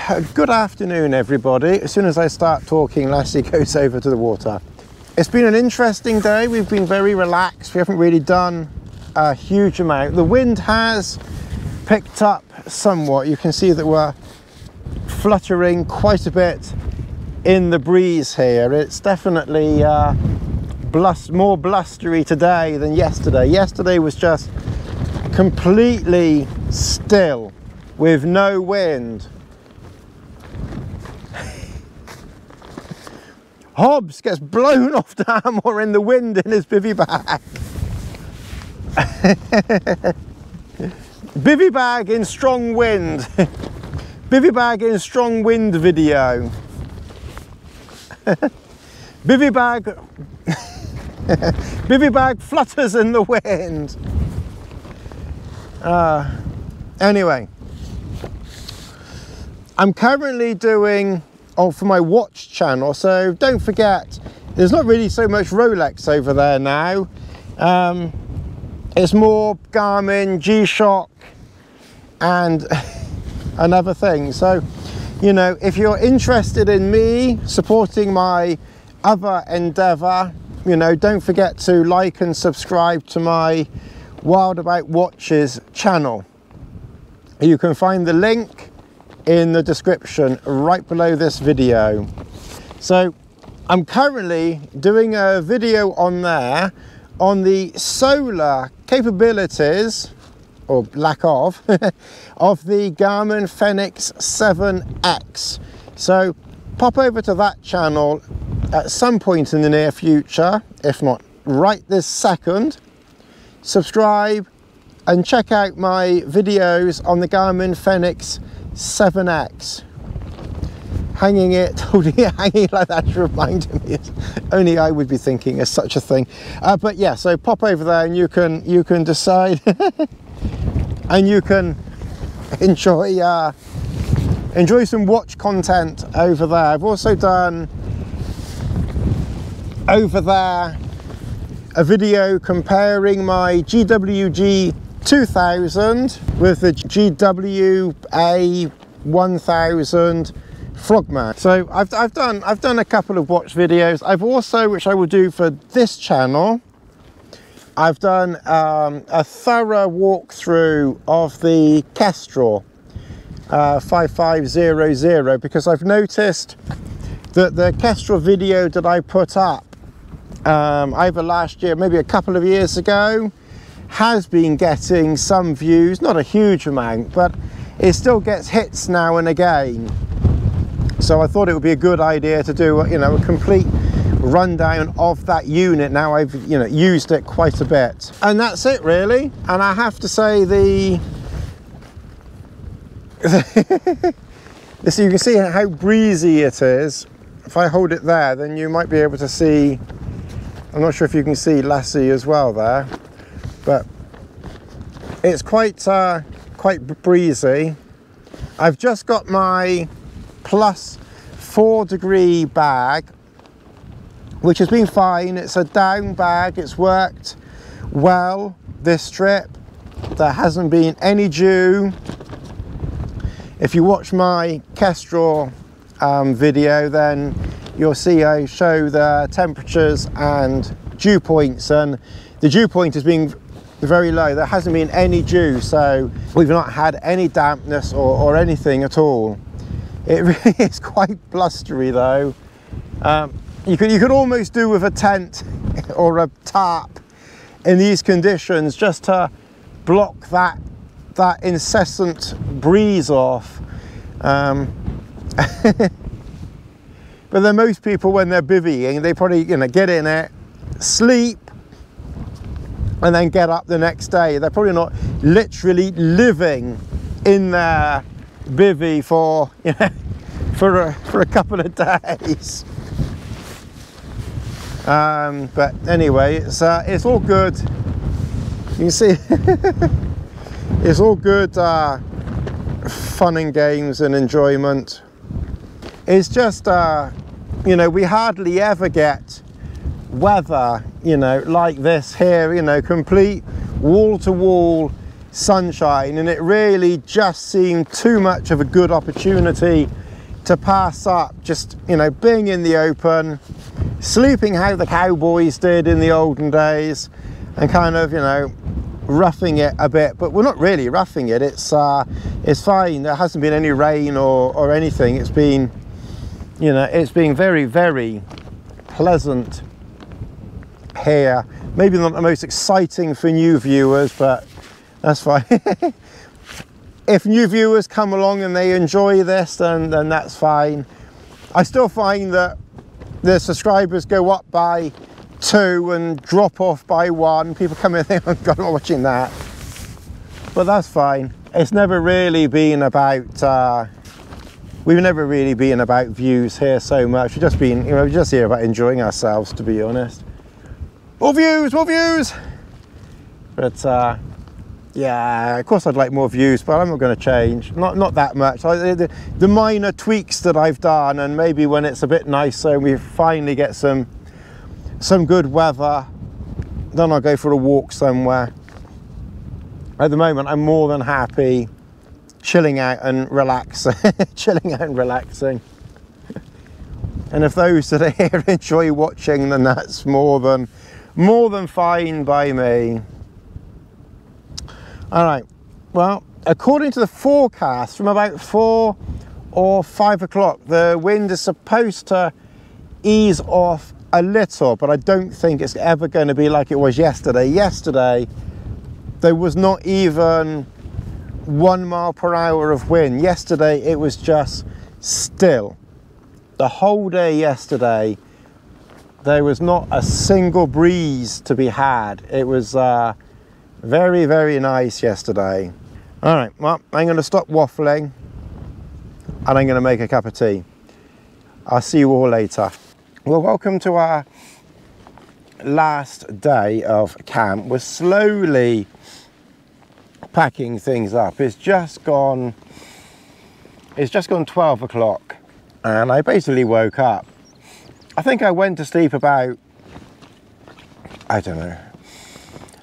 Good afternoon, everybody. As soon as I start talking, Lassie goes over to the water. It's been an interesting day. We've been very relaxed. We haven't really done a huge amount. The wind has picked up somewhat. You can see that we're fluttering quite a bit in the breeze here. It's definitely more blustery today than yesterday. Yesterday was just completely still with no wind. Hobbs gets blown off Dartmoor in the wind in his bivy bag. Bivy bag in strong wind. Bivy bag in strong wind video. Bivy bag. Bivy bag flutters in the wind. Anyway, I'm currently doing for my watch channel, so don't forget there's not really so much Rolex over there now. It's more Garmin, G-Shock and other things. So, you know, if you're interested in me supporting my other endeavor, you know, don't forget to like and subscribe to my Wild About Watches channel. You can find the link in the description right below this video. So I'm currently doing a video on there on the solar capabilities, or lack of, of the Garmin Fenix 7X. So pop over to that channel at some point in the near future, if not right this second. Subscribe and check out my videos on the Garmin Fenix 7X. Hanging it like that reminded me. Only I would be thinking of such a thing. But yeah, so pop over there and you can decide and you can enjoy some watch content over there. I've also done over there a video comparing my GWG 2000 with the GWA 1000 Frogman. So I've done a couple of watch videos. I've also, which I will do for this channel, I've done a thorough walkthrough of the KESTREL 5500, because I've noticed that the KESTREL video that I put up either last year, maybe a couple of years ago, has been getting some views, not a huge amount, but it still gets hits now and again. So I thought it would be a good idea to do, you know, a complete rundown of that unit. Now I've, you know, used it quite a bit, and that's it really. And I have to say so you can see how breezy it is. If I hold it there, then you might be able to see. I'm not sure if you can see Lassie as well there, but it's quite breezy. I've just got my +4 degree bag, which has been fine. It's a down bag. It's worked well this trip. There hasn't been any dew. If you watch my KESTREL video, then you'll see I show the temperatures and dew points, and the dew point has been very low. There hasn't been any dew, so we've not had any dampness or anything at all. It really is quite blustery though. You could almost do with a tent or a tarp in these conditions just to block that incessant breeze off. But then most people, when they're bivvying, they probably, you know, get in it, sleep, and then get up the next day. They're probably not literally living in their bivvy for, you know, for a couple of days. But anyway, it's all good. You can see it's all good fun and games and enjoyment. It's just you know, we hardly ever get weather, you know, like this here, you know, complete wall-to-wall sunshine, and it really just seemed too much of a good opportunity to pass up. Just, you know, being in the open, sleeping how the cowboys did in the olden days, and kind of, you know, roughing it a bit. But we're not really roughing it. It's fine. There hasn't been any rain or anything. It's been, you know, it's been very, very pleasant here. Maybe not the most exciting for new viewers, but that's fine. If new viewers come along and they enjoy this, then that's fine. I still find that the subscribers go up by 2 and drop off by 1. People come in and think, oh God, I'm not watching that. But that's fine. It's never really been about, we've never really been about views here so much. We've just been, you know, we're just here about enjoying ourselves, to be honest. More views, more views! But yeah, of course I'd like more views, but I'm not going to change. Not that much. The minor tweaks that I've done, and maybe when it's a bit nicer and we finally get some good weather, then I'll go for a walk somewhere. At the moment, I'm more than happy chilling out and relaxing. Chilling out and relaxing. And if those that are here enjoy watching, then that's more than fine by me. All right, well, according to the forecast, from about 4 or 5 o'clock, the wind is supposed to ease off a little, but I don't think it's ever going to be like it was yesterday. Yesterday, there was not even 1 mile per hour of wind. Yesterday, it was just still. The whole day yesterday, there was not a single breeze to be had. It was very, very nice yesterday. All right, well, I'm going to stop waffling and I'm going to make a cup of tea. I'll see you all later. Well, welcome to our last day of camp. We're slowly packing things up. It's just gone 12 o'clock and I basically woke up. I think I went to sleep about, I don't know,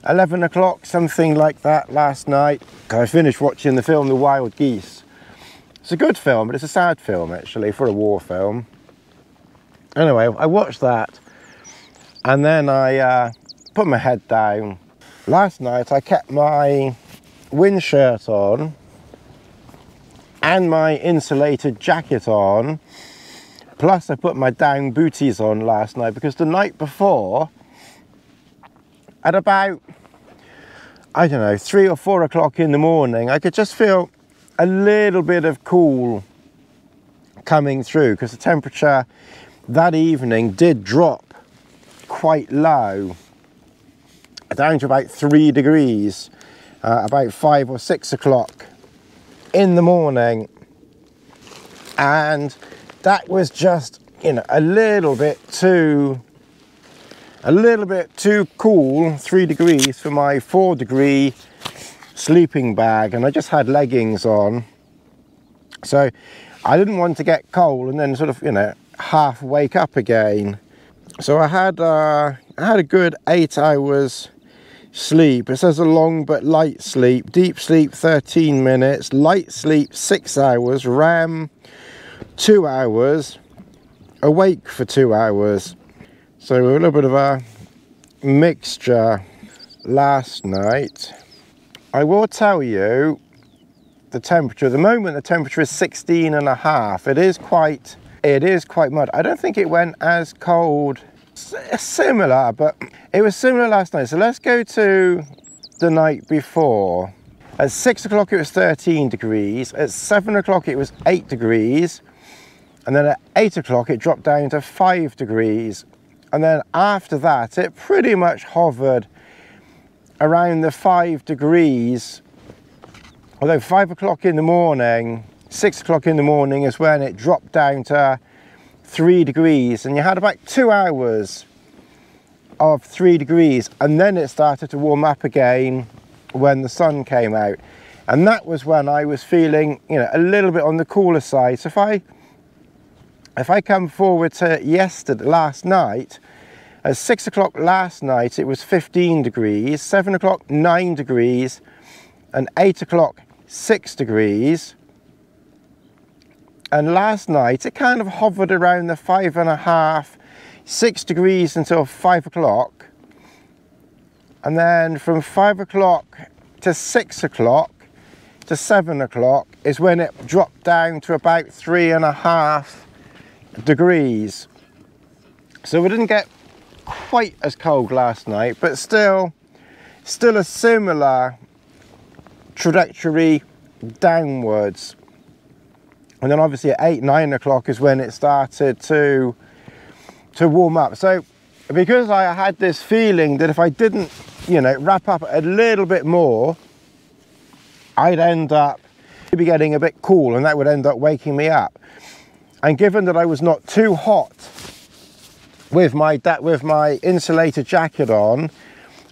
11 o'clock, something like that last night. I finished watching the film The Wild Geese. It's a good film, but it's a sad film actually, for a war film. Anyway, I watched that and then I put my head down. Last night I kept my wind shirt on and my insulated jacket on, plus I put my down booties on last night because the night before, at about, I don't know, 3 or 4 o'clock in the morning, I could just feel a little bit of cool coming through because the temperature that evening did drop quite low, down to about 3 degrees, about 5 or 6 o'clock in the morning. And that was just, you know, a little bit too cool, 3 degrees for my 4-degree sleeping bag, and I just had leggings on, so I didn't want to get cold and then sort of, you know, half wake up again. So I had a good 8 hours sleep. It says a long but light sleep. Deep sleep 13 minutes, light sleep 6 hours, REM 2 hours, awake for 2 hours. So a little bit of a mixture last night. I will tell you the temperature. At the moment the temperature is 16.5. It is quite mud. I don't think it went as cold, similar, but it was similar last night. So let's go to the night before. At 6 o'clock it was 13 degrees. At 7 o'clock it was 8 degrees. And then at 8 o'clock it dropped down to 5 degrees. And then after that, it pretty much hovered around the 5 degrees. Although 5 o'clock in the morning, 6 o'clock in the morning is when it dropped down to 3 degrees. And you had about 2 hours of 3 degrees. And then it started to warm up again when the sun came out. And that was when I was feeling, you know, a little bit on the cooler side. So if I come forward to last night, at 6 o'clock last night it was 15 degrees, 7 o'clock 9 degrees, and 8 o'clock 6 degrees, and last night it kind of hovered around the 5.5, 6 degrees until 5 o'clock, and then from 5 o'clock to 6 o'clock to 7 o'clock is when it dropped down to about 3.5 degrees. So we didn't get quite as cold last night, but still a similar trajectory downwards. And then obviously at 8, 9 o'clock is when it started to warm up. So because I had this feeling that if I didn't, you know, wrap up a little bit more, I'd end up maybe getting a bit cool, and that would end up waking me up. And given that I was not too hot with my insulated jacket on,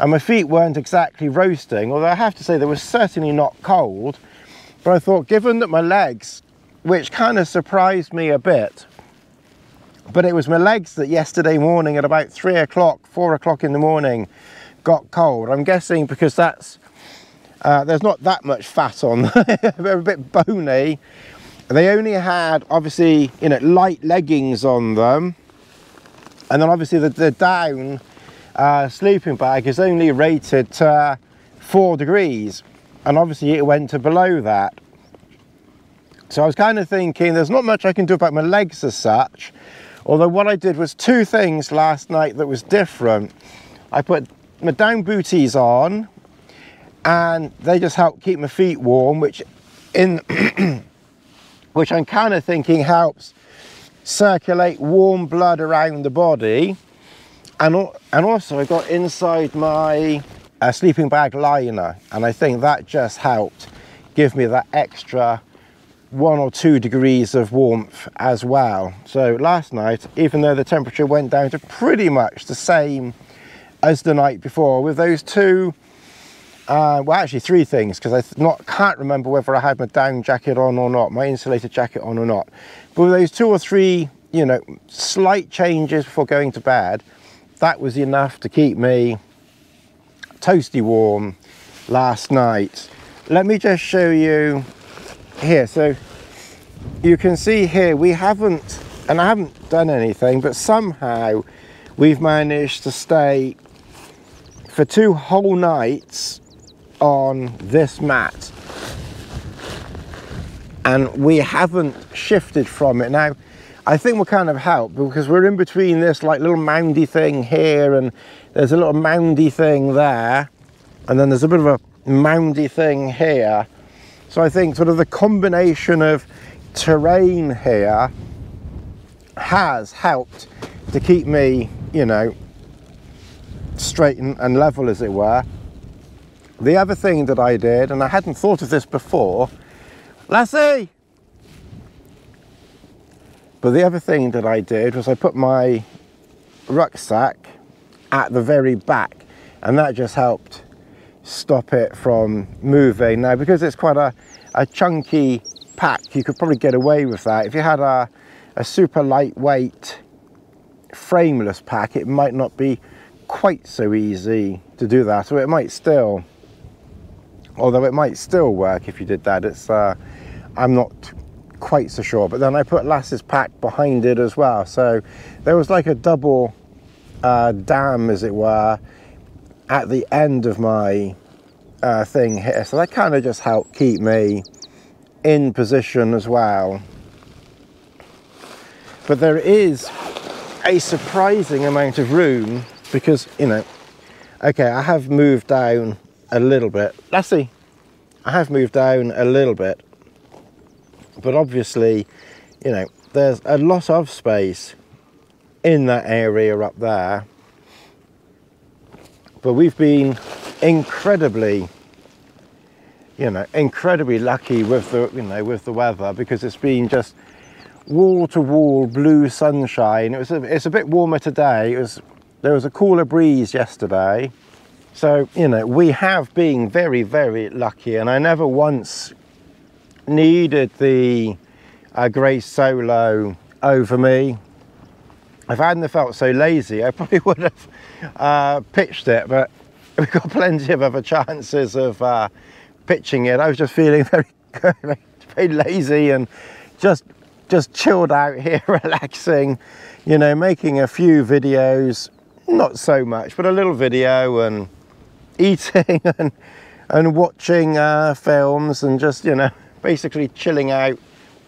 and my feet weren't exactly roasting, although I have to say they were certainly not cold, but I thought, given that my legs, which kind of surprised me a bit, but it was my legs that yesterday morning at about 3 o'clock, 4 o'clock in the morning got cold. I'm guessing because that's there's not that much fat on them. They're a bit bony. They only had, obviously, you know, light leggings on them, and then obviously the down sleeping bag is only rated to 4 degrees, and obviously it went to below that. So I was kind of thinking there's not much I can do about my legs as such, although what I did was 2 things last night that was different. I put my down booties on, and they just help keep my feet warm, which which I'm kind of thinking helps circulate warm blood around the body. And also I got inside my sleeping bag liner, and I think that just helped give me that extra 1 or 2 degrees of warmth as well. So last night, even though the temperature went down to pretty much the same as the night before, with those 2 well, actually 3 things, because I can't remember whether I had my down jacket on or not, my insulated jacket on or not. But with those 2 or 3, you know, slight changes before going to bed, that was enough to keep me toasty warm last night. Let me just show you here. So you can see here, we haven't, and I haven't done anything, but somehow we've managed to stay for 2 whole nights on this mat, and we haven't shifted from it. Now I think we'll kind of help because we're in between this like little moundy thing here, and there's a little moundy thing there, and then there's a bit of a moundy thing here. So I think sort of the combination of terrain here has helped to keep me, you know, straight and level, as it were. The other thing that I did, and I hadn't thought of this before, Lassie! But the other thing that I did was I put my rucksack at the very back, and that just helped stop it from moving. Now, because it's quite a chunky pack, you could probably get away with that. If you had a super lightweight frameless pack, it might not be quite so easy to do that. So it might still, although it might still work if you did that. It's I'm not quite so sure. But then I put Lass's pack behind it as well, so there was like a double dam, as it were, at the end of my thing here. So that kind of just helped keep me in position as well. But there is a surprising amount of room because, you know, okay, I have moved down a little bit. Lassie, I have moved down a little bit, but obviously, you know, there's a lot of space in that area up there. But we've been incredibly, you know, incredibly lucky with the, you know, with the weather, because it's been just wall-to-wall blue sunshine. It's a bit warmer today. There was a cooler breeze yesterday. So, you know, we have been very, very lucky, and I never once needed the grey solo over me. If I hadn't felt so lazy, I probably would have pitched it, but we've got plenty of other chances of pitching it. I was just feeling very lazy and just chilled out here, relaxing, you know, making a few videos, not so much, but a little video, and eating and watching films, and just, you know, basically chilling out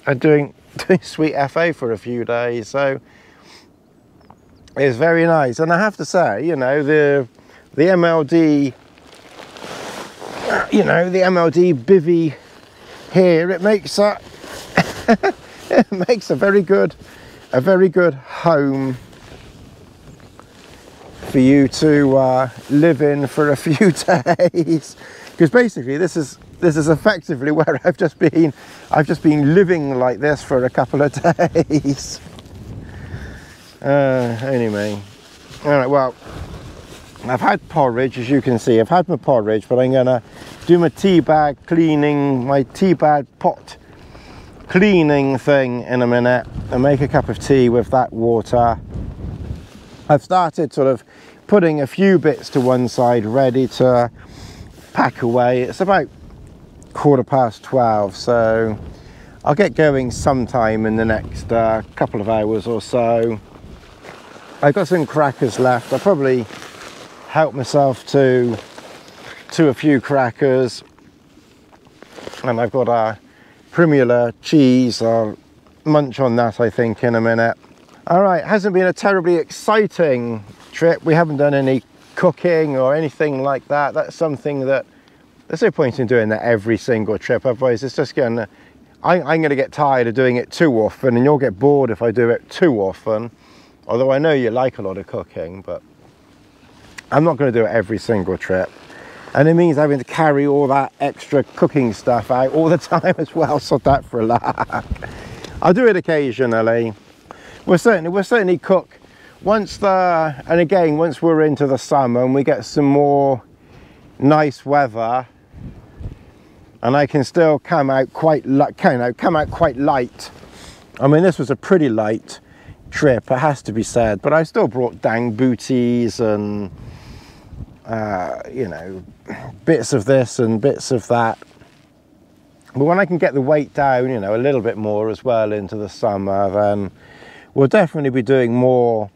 and doing sweet FA for a few days. So it's very nice. And I have to say, you know, the MLD, you know, the MLD Bivy here, it makes a it makes a very good home for you to live in for a few days, because basically this is effectively where I've just been living like this for a couple of days. Anyway, all right, well, I've had porridge, as you can see. I've had my porridge, but I'm gonna do my tea bag cleaning, my tea bag pot cleaning thing in a minute, and make a cup of tea with that water. I've started sort of putting a few bits to one side, ready to pack away. It's about 12:15, so I'll get going sometime in the next couple of hours or so. I've got some crackers left. I'll probably help myself to a few crackers, and I've got a Primula cheese. I'll munch on that, I think, in a minute. All right, hasn't been a terribly exciting trip. We haven't done any cooking or anything like that. That's something that there's no point in doing that every single trip, otherwise it's just gonna, I'm gonna get tired of doing it too often, and you'll get bored if I do it too often. Although I know you like a lot of cooking, but I'm not going to do it every single trip, and it means having to carry all that extra cooking stuff out all the time as well. So that for a laugh. I'll do it occasionally. We'll certainly cook once once we're into the summer and we get some more nice weather, and I can still come out quite light. I mean, this was a pretty light trip, it has to be said, but I still brought dang booties and you know, bits of this and bits of that. But when I can get the weight down, you know, a little bit more as well into the summer, then we'll definitely be doing more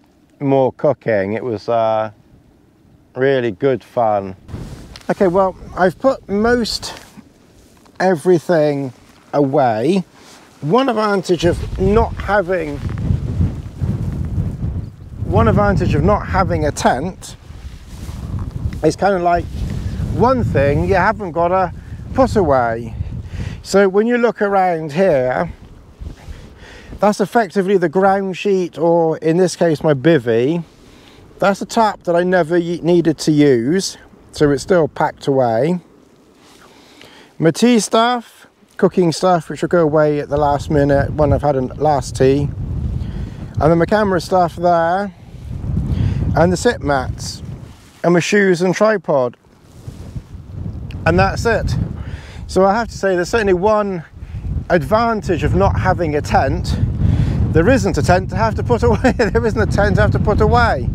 cooking. It was really good fun. Okay, well, I've put most everything away. One advantage of not having a tent is kind of like one thing you haven't got to put away. So when you look around here, that's effectively the ground sheet, or in this case my bivvy. That's a tarp that I never needed to use, so it's still packed away. My tea stuff, cooking stuff, which will go away at the last minute when I've had a last tea. And then my camera stuff there, and the sit mats, and my shoes and tripod, and that's it. So I have to say there's certainly one advantage of not having a tent. There isn't a tent to have to put away. There isn't a tent to have to put away.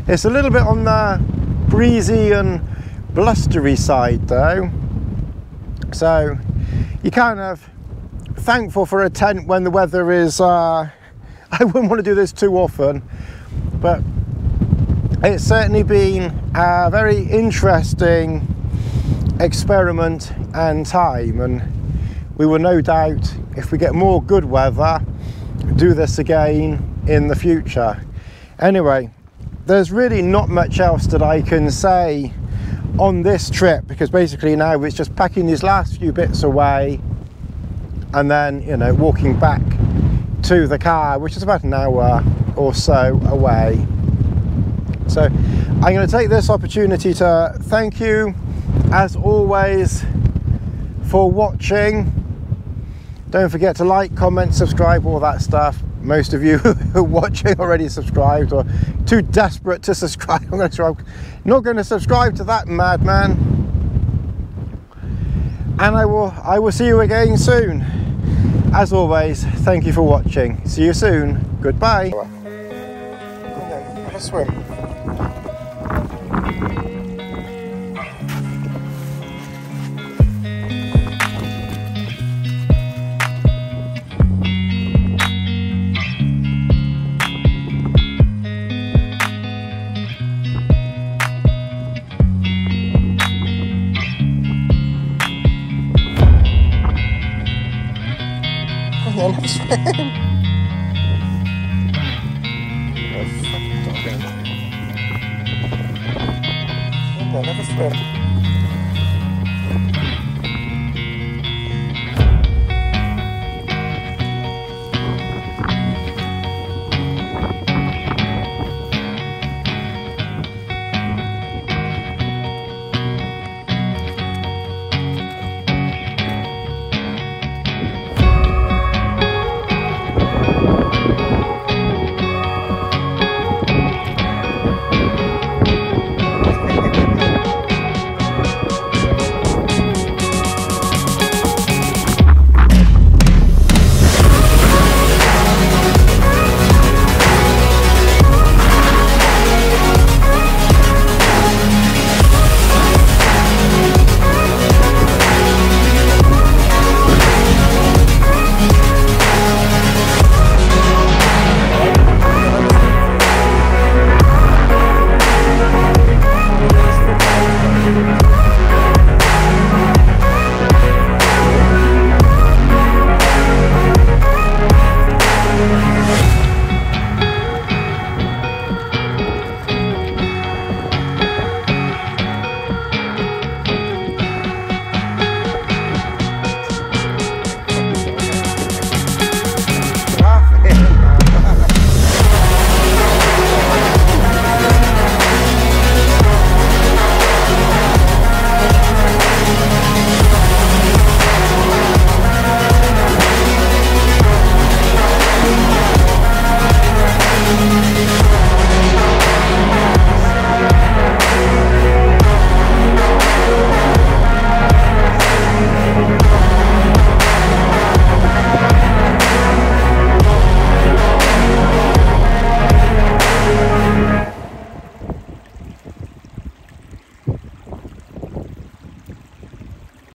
It's a little bit on the breezy and blustery side though, so you're kind of thankful for a tent when the weather is I wouldn't want to do this too often, but it's certainly been a very interesting experiment and time, and we will no doubt, if we get more good weather, do this again in the future. Anyway, there's really not much else that I can say on this trip, because basically now it's just packing these last few bits away and then, you know, walking back to the car, which is about an hour or so away. So I'm going to take this opportunity to thank you as always for watching. Don't forget to like, comment, subscribe, all that stuff. Most of you who are watching already subscribed, or too desperate to subscribe. Not going to subscribe to that madman. And I will see you again soon. As always, thank you for watching. See you soon. Goodbye. Let's swim. never swim. Oh, fucking dog. They'll never swim.